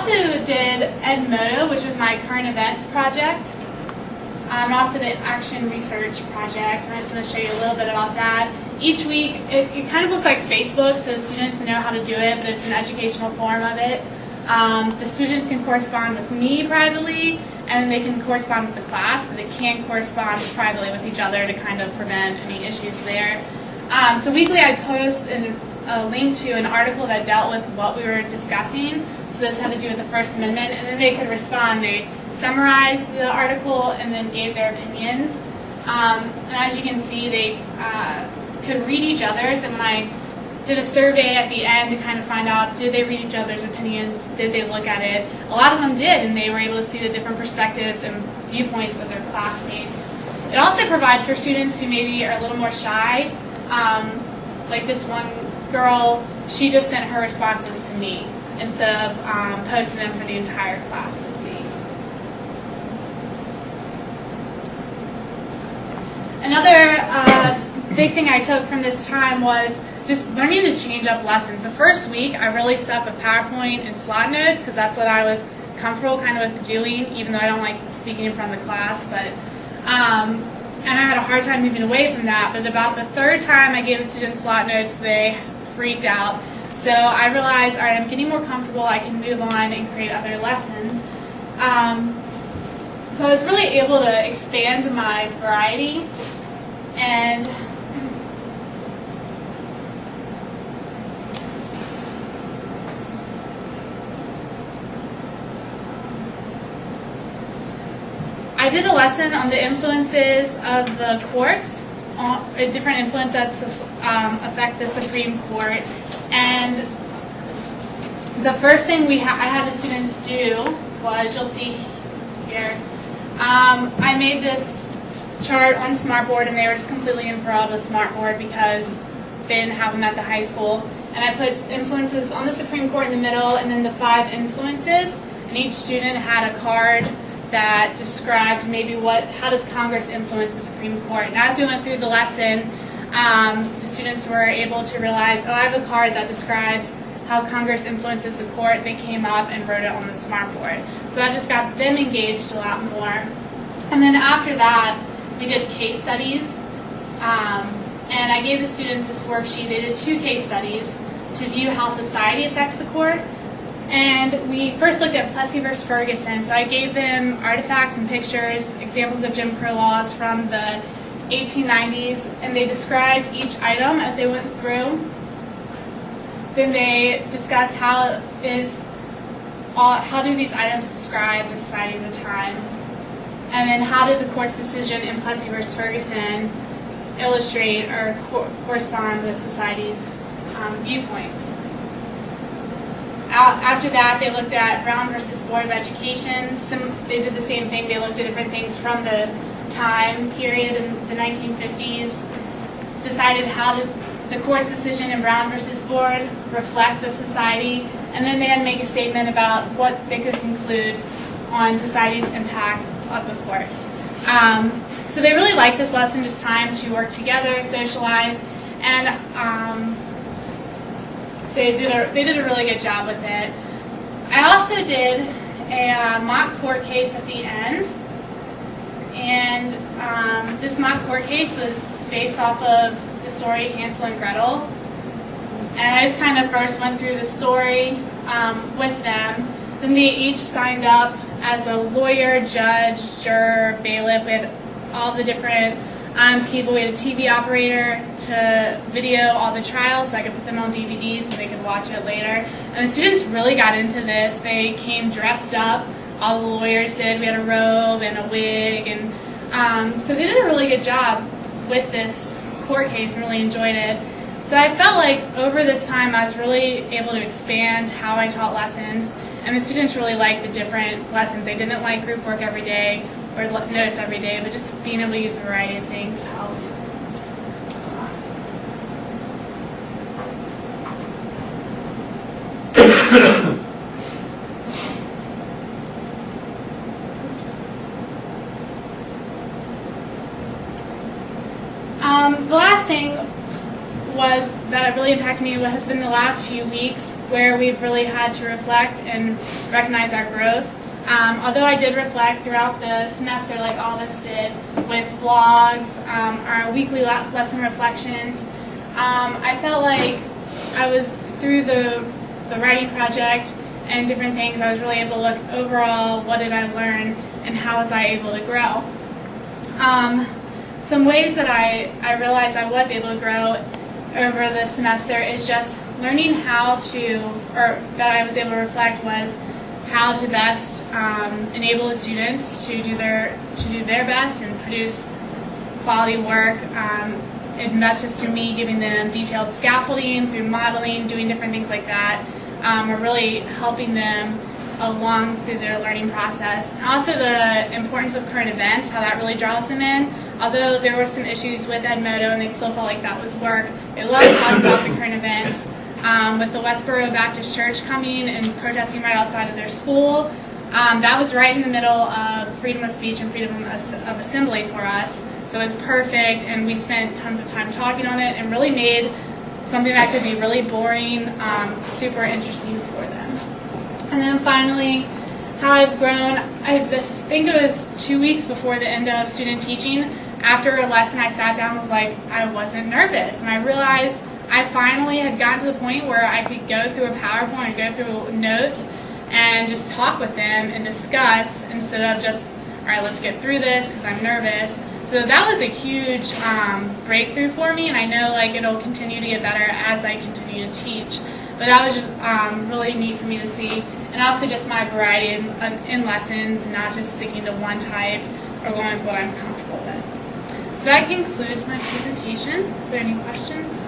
also did Edmodo, which was my current events project. And also the action research project. And I just want to show you a little bit about that. Each week, it kind of looks like Facebook, so students know how to do it, but it's an educational form of it. The students can correspond with me privately, and they can correspond with the class, but they can't correspond privately with each other to kind of prevent any issues there. So weekly I post a link to an article that dealt with what we were discussing. So this had to do with the First Amendment, and then they could respond. They summarized the article and then gave their opinions. And as you can see, they could read each other's, and when I did a survey at the end to kind of find out, did they read each other's opinions, did they look at it? A lot of them did, and they were able to see the different perspectives and viewpoints of their classmates. It also provides for students who maybe are a little more shy, like this one girl, she just sent her responses to me instead of posting them for the entire class to see. Another big thing I took from this time was just learning to change up lessons. The first week, I really stuck with PowerPoint and slide notes because that's what I was comfortable kind of with doing, even though I don't like speaking in front of the class. But and I had a hard time moving away from that. But about the third time I gave the students slide notes, they freaked out. So I realized, all right, I'm getting more comfortable. I can move on and create other lessons. So I was really able to expand my variety, and I did a lesson on the influences of the courts, different influences that affect the Supreme Court. And the first thing I had the students do was, you'll see here, I made this chart on Smartboard, and they were just completely enthralled with Smartboard because they didn't have them at the high school. And I put influences on the Supreme Court in the middle, and then the 5 influences, and each student had a card that described maybe how does Congress influence the Supreme Court. And as we went through the lesson, the students were able to realize, oh, I have a card that describes how Congress influences the court. They came up and wrote it on the Smartboard. So that just got them engaged a lot more. And then after that, we did case studies. And I gave the students this worksheet. They did 2 case studies to view how society affects the court. And we first looked at Plessy versus Ferguson. So I gave them artifacts and pictures, examples of Jim Crow laws from the 1890s, and they described each item as they went through. Then they discussed how do these items describe the society of the time, and then how did the court's decision in Plessy versus Ferguson illustrate or correspond with society's viewpoints. After that, they looked at Brown versus Board of Education. They did the same thing. They looked at different things from the time period in the 1950s, decided how the court's decision in Brown versus Board reflect the society, and then they had to make a statement about what they could conclude on society's impact of the course. So they really liked this lesson, just time to work together, socialize, and they did a really good job with it. I also did a mock court case at the end, and this mock court case was based off of the story Hansel and Gretel. And I just kind of first went through the story with them. Then they each signed up as a lawyer, judge, juror, bailiff. We had all the different people. We had a TV operator to video all the trials so I could put them on DVDs so they could watch it later. And the students really got into this. They came dressed up. All the lawyers did. We had a robe and a wig. And so they did a really good job with this court case and really enjoyed it. So I felt like over this time I was really able to expand how I taught lessons, and the students really liked the different lessons. They didn't like group work every day or notes every day, but just being able to use a variety of things helped. The last thing was that really impacted me has been the last few weeks where we've really had to reflect and recognize our growth. Although I did reflect throughout the semester like all of us did with blogs, our weekly lesson reflections, I felt like I was, through the writing project and different things, I was really able to look overall, what did I learn and how was I able to grow. Some ways that I realized I was able to grow over the semester is just learning how to, or that I was able to reflect was how to best enable the students to do their best and produce quality work. And that's just through me giving them detailed scaffolding, through modeling, doing different things like that. We're really helping them along through their learning process. And also the importance of current events, how that really draws them in. Although there were some issues with Edmodo and they still felt like that was work, they loved talking about the current events. With the Westboro Baptist Church coming and protesting right outside of their school, that was right in the middle of freedom of speech and freedom of assembly for us. So it was perfect, and we spent tons of time talking on it and really made something that could be really boring super interesting for them. And then finally, how I've grown, I think it was 2 weeks before the end of student teaching. After a lesson, I sat down and was like, I wasn't nervous, and I realized I finally had gotten to the point where I could go through a PowerPoint, go through notes, and just talk with them and discuss instead of just, all right, let's get through this because I'm nervous. So that was a huge breakthrough for me, and I know like it'll continue to get better as I continue to teach. But that was just really neat for me to see, and also just my variety in lessons, not just sticking to one type or going with what I'm comfortable with. So that concludes my presentation. Are there any questions?